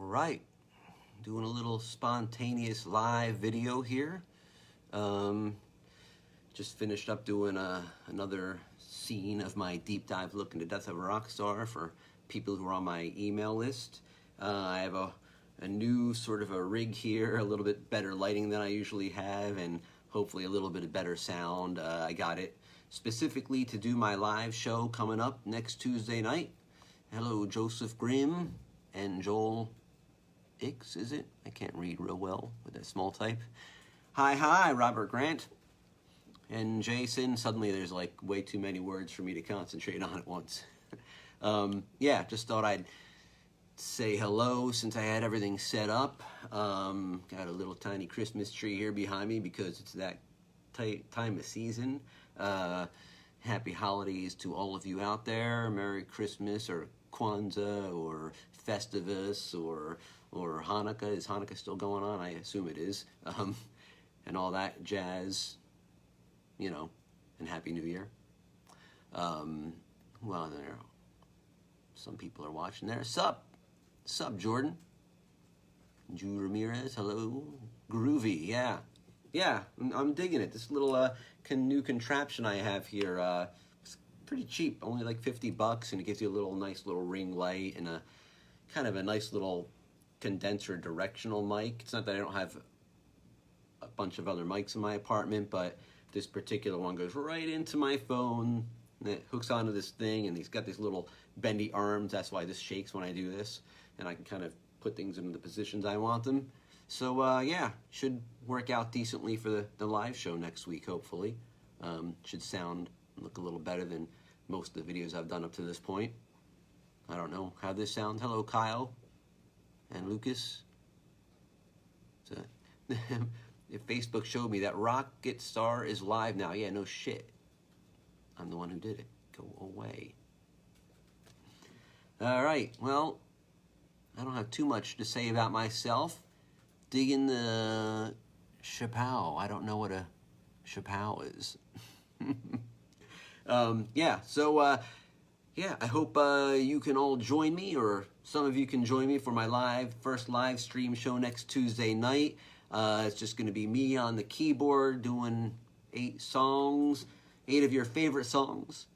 right, doing a little spontaneous live video here. Just finished up doing another scene of my deep dive look into Death of a Rock Star for people who are on my email list. I have a new sort of a rig here, a little bit better lighting than I usually have, and hopefully a little bit of better sound. I got it specifically to do my live show coming up next Tuesday night. Hello, Joseph Grimm and Joel X, is it? I can't read real well with that small type. Hi, Robert Grant. And Jason, suddenly there's like way too many words for me to concentrate on at once. Yeah, just thought I'd say hello since I had everything set up. Got a little tiny Christmas tree here behind me because it's that time of season. Happy holidays to all of you out there. Merry Christmas or Kwanzaa or Festivus or Hanukkah. Is Hanukkah still going on? I assume it is. And all that jazz, you know, and Happy New Year. Well, there, some people are watching there. Sup, Jordan? Drew Ramirez, hello. Groovy, yeah. Yeah, I'm digging it. This little new contraption I have here, it's pretty cheap, only like $50, and it gives you a nice little ring light and a kind of a nice little condenser directional mic. It's not that I don't have a bunch of other mics in my apartment, but this particular one goes right into my phone, and it hooks onto this thing, and he's got these little bendy arms. That's why this shakes when I do this, and I can kind of put things in the positions I want them. So yeah, should work out decently for the live show next week, hopefully. Should sound and look a little better than most of the videos I've done up to this point. I don't know how this sounds. Hello, Kyle and Lucas. So, if Facebook showed me that Röckët Stähr is live now. Yeah, no shit. I'm the one who did it. Go away. All right, well, I don't have too much to say about myself. Digging the chapeau. I don't know what a chapeau is. Yeah, so yeah, I hope you can all join me, or some of you can join me for my first live stream show next Tuesday night. It's just going to be me on the keyboard doing 8 songs, 8 of your favorite songs.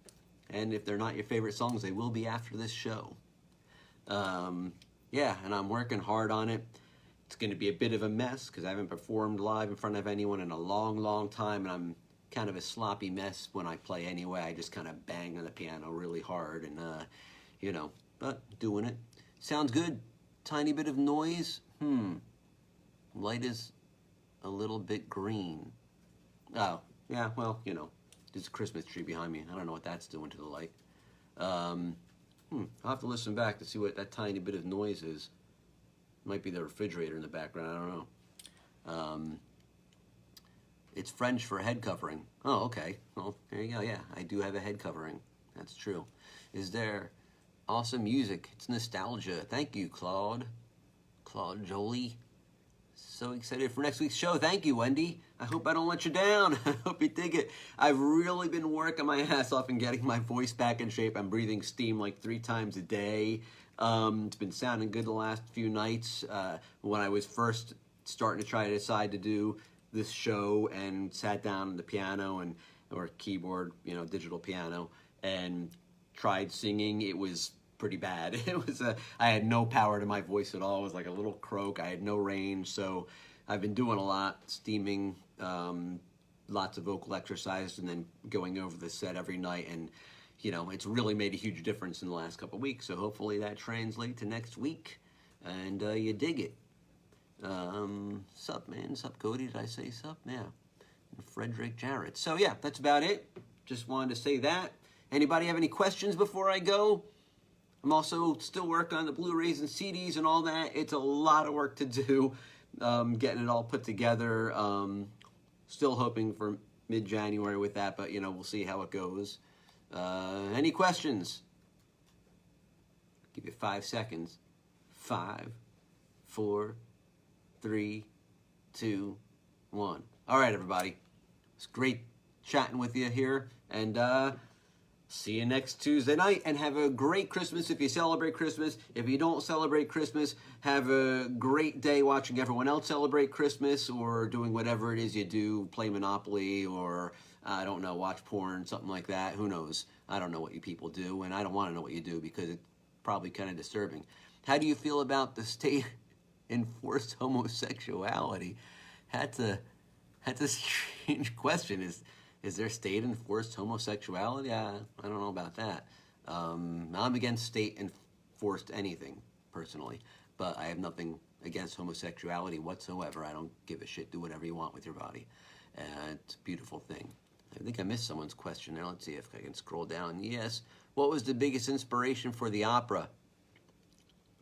And if they're not your favorite songs, they will be after this show. Yeah, and I'm working hard on it. It's going to be a bit of a mess because I haven't performed live in front of anyone in a long time, and I'm kind of a sloppy mess when I play anyway. I just kind of bang on the piano really hard, and you know, but doing it. Sounds good. Tiny bit of noise. Light is a little bit green. Oh, yeah, well, you know, there's a Christmas tree behind me. I don't know what that's doing to the light. I'll have to listen back to see what that tiny bit of noise is. Might be the refrigerator in the background, I don't know. It's French for head covering. Oh, okay. Well, there you go. Yeah, I do have a head covering. That's true. Is there awesome music? It's nostalgia. Thank you, Claude Jolie. So excited for next week's show. Thank you, Wendy. I hope I don't let you down. I hope you dig it. I've really been working my ass off and getting my voice back in shape. I'm breathing steam like 3 times a day. It's been sounding good the last few nights. When I was first starting to try to decide to do this show and sat down on the piano or keyboard, you know, digital piano, and tried singing, it was pretty bad. It was I had no power to my voice at all. It was like a little croak. I had no range. So I've been doing a lot, steaming, lots of vocal exercise, and then going over the set every night. And you know, it's really made a huge difference in the last couple of weeks. So hopefully that translates to next week, and you dig it. Sup, man? Sup, Cody? Did I say sup? Yeah. And Frederick Jarrett. So yeah, that's about it. Just wanted to say that. Anybody have any questions before I go? I'm also still working on the Blu-rays and CDs and all that. It's a lot of work to do, getting it all put together. Still hoping for mid-January with that, but you know, we'll see how it goes. Any questions? Give you 5 seconds. 5, 4, 3, 2, 1. All right, everybody. It's great chatting with you here, and See you next Tuesday night, and have a great Christmas if you celebrate Christmas. If you don't celebrate Christmas, have a great day watching everyone else celebrate Christmas, or doing whatever it is you do, play Monopoly, or I don't know, watch porn, something like that. Who knows? I don't know what you people do, and I don't want to know what you do because it's probably kind of disturbing. How do you feel about the state enforced homosexuality? That's a strange question. Is there state enforced homosexuality? I don't know about that. I'm against state enforced anything personally, but I have nothing against homosexuality whatsoever. I don't give a shit. Do whatever you want with your body. It's a beautiful thing. I think I missed someone's question there. Let's see if I can scroll down. Yes. What was the biggest inspiration for the opera?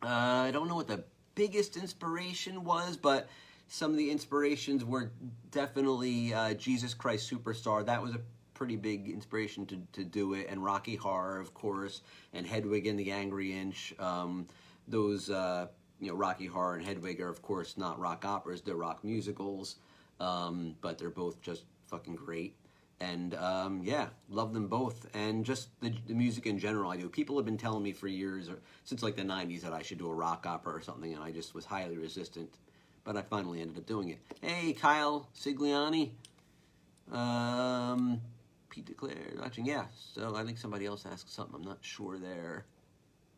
I don't know what the biggest inspiration was, but some of the inspirations were definitely Jesus Christ Superstar. That was a pretty big inspiration to do it. And Rocky Horror, of course, and Hedwig and the Angry Inch. Those, Rocky Horror and Hedwig are, of course, not rock operas. They're rock musicals. But they're both just fucking great. And, yeah, love them both. And just the music in general I do. People have been telling me for years, or since like the 90s, that I should do a rock opera or something, and I just was highly resistant. But I finally ended up doing it. Hey, Kyle Sigliani. Pete declared watching. Yeah, so I think somebody else asked something. I'm not sure there.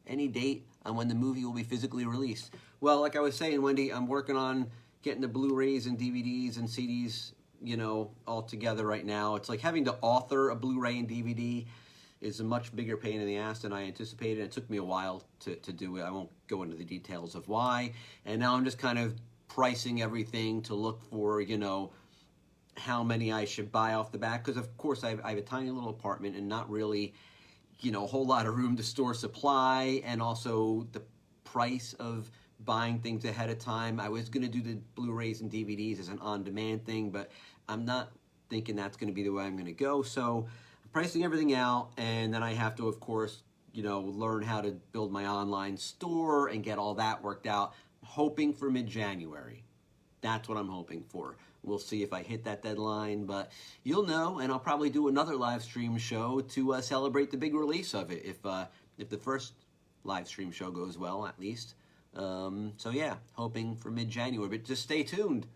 Any date on when the movie will be physically released? Well, like I was saying, Wendy, I'm working on getting the Blu-rays and DVDs and CDs, all together right now. It's like having to author a Blu-ray and DVD is a much bigger pain in the ass than I anticipated. It took me a while to do it. I won't go into the details of why. And now I'm just kind of pricing everything to look for, how many I should buy off the bat. Because, of course, I have a tiny little apartment and not really, a whole lot of room to store supply, and also the price of buying things ahead of time. I was going to do the Blu-rays and DVDs as an on-demand thing, but I'm not thinking that's going to be the way I'm going to go. So I'm pricing everything out, and then I have to, of course, learn how to build my online store and get all that worked out. Hoping for mid-January. That's what I'm hoping for. We'll see if I hit that deadline, but you'll know, and I'll probably do another live stream show to celebrate the big release of it, if the first live stream show goes well, at least. So yeah, hoping for mid-January, but just stay tuned,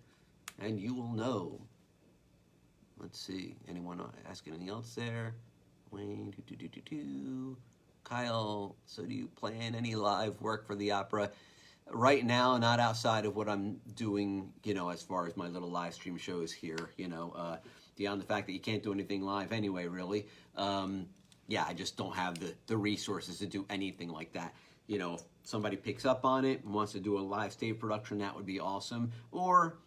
and you will know. Let's see, anyone ask anything else there? Wayne, Kyle, so do you plan any live work for the opera? Right now, not outside of what I'm doing, as far as my little live stream shows here, beyond the fact that you can't do anything live anyway, really. Yeah, I just don't have the resources to do anything like that. If somebody picks up on it and wants to do a live stage production, that would be awesome. Or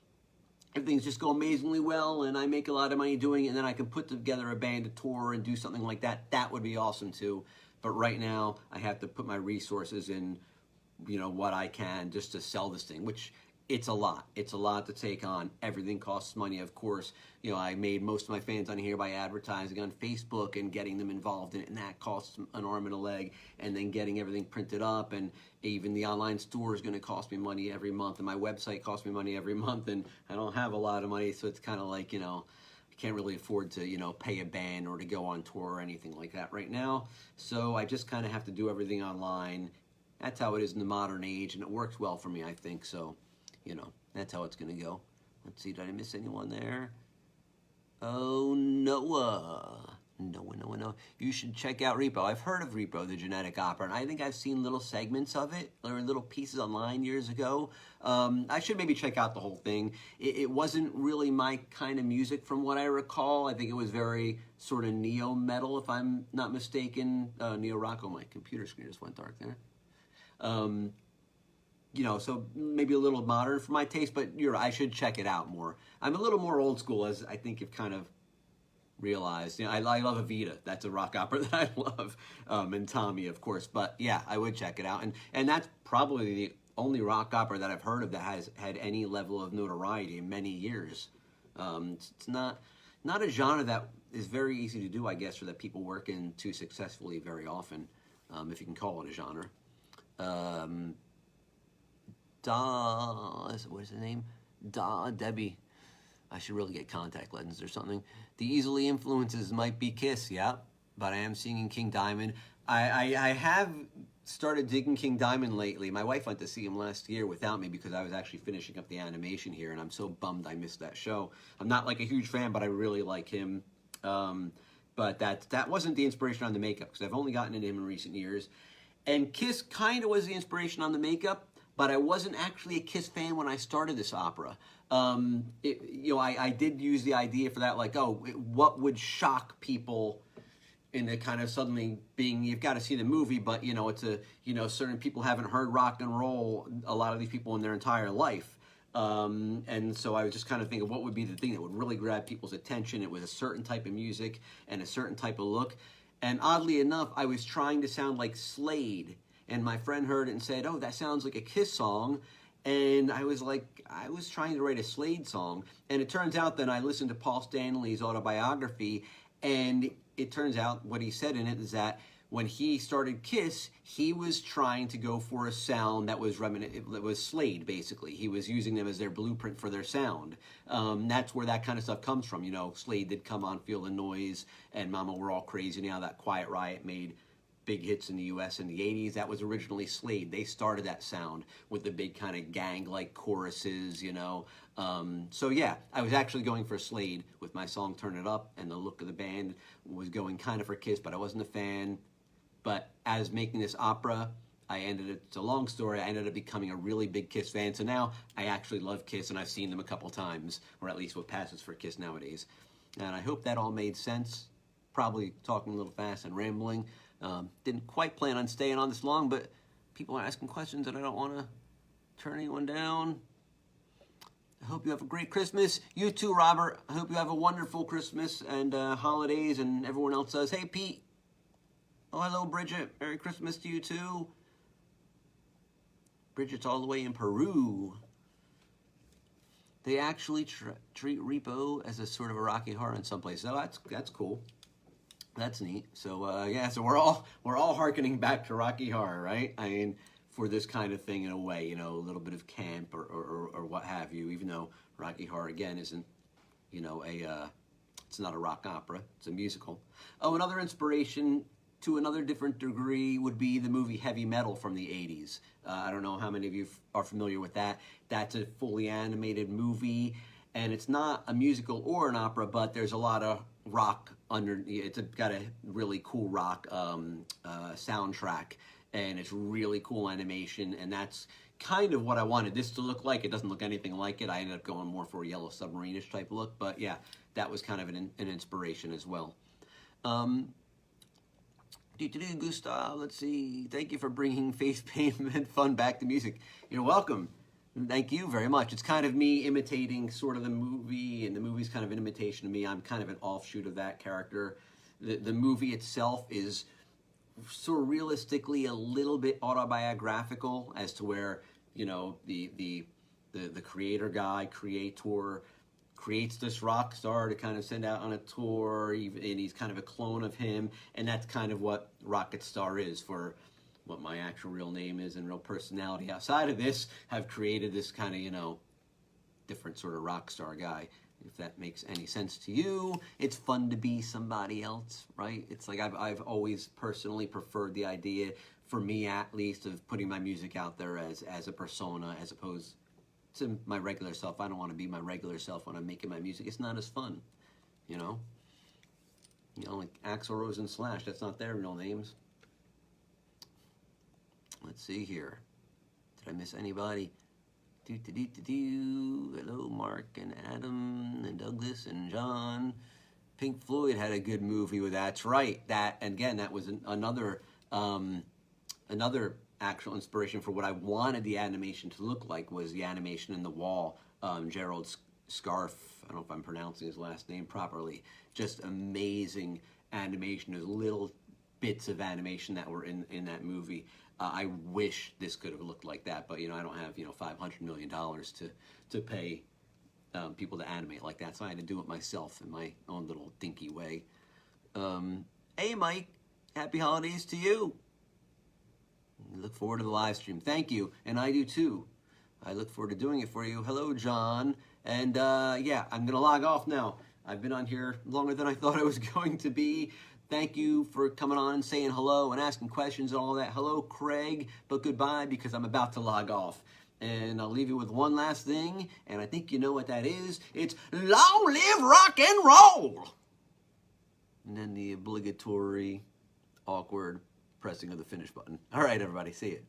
if things just go amazingly well and I make a lot of money doing it, and then I can put together a band, a tour, and do something like that, that would be awesome too. But right now, I have to put my resources in what I can just to sell this thing, which it's a lot. It's a lot to take on. Everything costs money, of course. I made most of my fans on here by advertising on Facebook and getting them involved in it, and that costs an arm and a leg, and then getting everything printed up, and even the online store is going to cost me money every month, and my website costs me money every month, and I don't have a lot of money, so it's kind of like, I can't really afford to, pay a band or to go on tour or anything like that right now. So I just kind of have to do everything online. That's how it is in the modern age, and it works well for me, I think. So, that's how it's going to go. Let's see, did I miss anyone there? Oh, Noah. Noah. You should check out Repo. I've heard of Repo, the genetic opera, and I think I've seen little segments of it, or little pieces online years ago. I should maybe check out the whole thing. It wasn't really my kind of music from what I recall. I think it was very sort of neo-metal, if I'm not mistaken. Neo-rock. Oh, my computer screen just went dark there. So maybe a little modern for my taste, but I should check it out more. I'm a little more old school, as I think you've kind of realized. I love Evita. That's a rock opera that I love, and Tommy, of course. But yeah, I would check it out, and that's probably the only rock opera that I've heard of that has had any level of notoriety in many years. It's not a genre that is very easy to do, I guess, or that people work into successfully very often, if you can call it a genre. What is the name? Debbie. I should really get contact lenses or something. The easily influences might be Kiss, yeah. but I am singing King Diamond. I have started digging King Diamond lately. My wife went to see him last year without me because I was actually finishing up the animation here, and I'm so bummed I missed that show. I'm not like a huge fan, but I really like him. But that wasn't the inspiration on the makeup, because I've only gotten into him in recent years. And Kiss kind of was the inspiration on the makeup, but I wasn't actually a Kiss fan when I started this opera. I did use the idea for that, like, what would shock people into kind of suddenly being, you've got to see the movie, but, it's certain people haven't heard rock and roll, a lot of these people, in their entire life. And so I was just kind of thinking, what would be the thing that would really grab people's attention? It was a certain type of music and a certain type of look. And oddly enough, I was trying to sound like Slade. And my friend heard it and said, oh, that sounds like a Kiss song. And I was like, I was trying to write a Slade song. And it turns out that I listened to Paul Stanley's autobiography, and it turns out what he said in it is that when he started Kiss, he was trying to go for a sound that was Slade, basically. He was using them as their blueprint for their sound. That's where that kind of stuff comes from. Slade did Come On, Feel the Noise, and Mama, We're All Crazy Now. That Quiet Riot made big hits in the U.S. in the 80s. That was originally Slade. They started that sound with the big kind of gang-like choruses, So yeah, I was actually going for Slade with my song Turn It Up, and the look of the band was going kind of for Kiss, but I wasn't a fan. But as making this opera, it's a long story, I ended up becoming a really big Kiss fan. So now I actually love Kiss, and I've seen them a couple times, or at least what passes for Kiss nowadays. And I hope that all made sense. Probably talking a little fast and rambling. Didn't quite plan on staying on this long, but people are asking questions and I don't want to turn anyone down. I hope you have a great Christmas. You too, Robert. I hope you have a wonderful Christmas and holidays, and everyone else says, hey, Pete. Oh, hello, Bridget. Merry Christmas to you too. Bridget's all the way in Peru. They actually treat Repo as a sort of a Rocky Horror in some places. Oh, that's cool. That's neat. So so we're all hearkening back to Rocky Horror, right? I mean, for this kind of thing in a way, a little bit of camp or what have you. Even though Rocky Horror again isn't, it's not a rock opera. It's a musical. Oh, another inspiration to another different degree would be the movie Heavy Metal from the 80s. I don't know how many of you are familiar with that. That's a fully animated movie, and it's not a musical or an opera, but there's a lot of rock under. It's got a really cool rock soundtrack, and it's really cool animation, and that's kind of what I wanted this to look like. It doesn't look anything like it. I ended up going more for a Yellow Submarine-ish type look, but yeah, that was kind of an inspiration as well. Gustav, let's see. Thank you for bringing face paint and fun back to music. You're welcome. Thank you very much. It's kind of me imitating sort of the movie, and the movie's kind of an imitation of me. I'm kind of an offshoot of that character. The movie itself is surrealistically a little bit autobiographical as to where, the creator creates this rock star to kind of send out on a tour, and he's kind of a clone of him, and that's kind of what Röckët Stähr is for what my actual real name is and real personality outside of this. Have created this kind of, different sort of rock star guy. If that makes any sense to you, it's fun to be somebody else, right? It's like I've always personally preferred the idea, for me at least, of putting my music out there as a persona as opposed to my regular self. I don't want to be my regular self when I'm making my music. It's not as fun, like Axl Rose and Slash. That's not their real names. Let's see here. Did I miss anybody? Hello, Mark and Adam and Douglas and John. Pink Floyd had a good movie with That's Right. That, again, that was another actual inspiration for what I wanted the animation to look like, was the animation in The Wall. Gerald Scarfe, I don't know if I'm pronouncing his last name properly, just amazing animation. There's little bits of animation that were in that movie. I wish this could have looked like that, but I don't have $500 million to pay people to animate like that, so I had to do it myself in my own little dinky way. Hey, Mike, happy holidays to you. Look forward to the live stream. Thank you, and I do too. I look forward to doing it for you. Hello, John, and yeah, I'm gonna log off now. I've been on here longer than I thought I was going to be. Thank you for coming on and saying hello and asking questions and all that. Hello, Craig, but goodbye because I'm about to log off. And I'll leave you with one last thing, and I think you know what that is. It's long live rock and roll! And then the obligatory, awkward pressing of the finish button. All right, everybody, see you.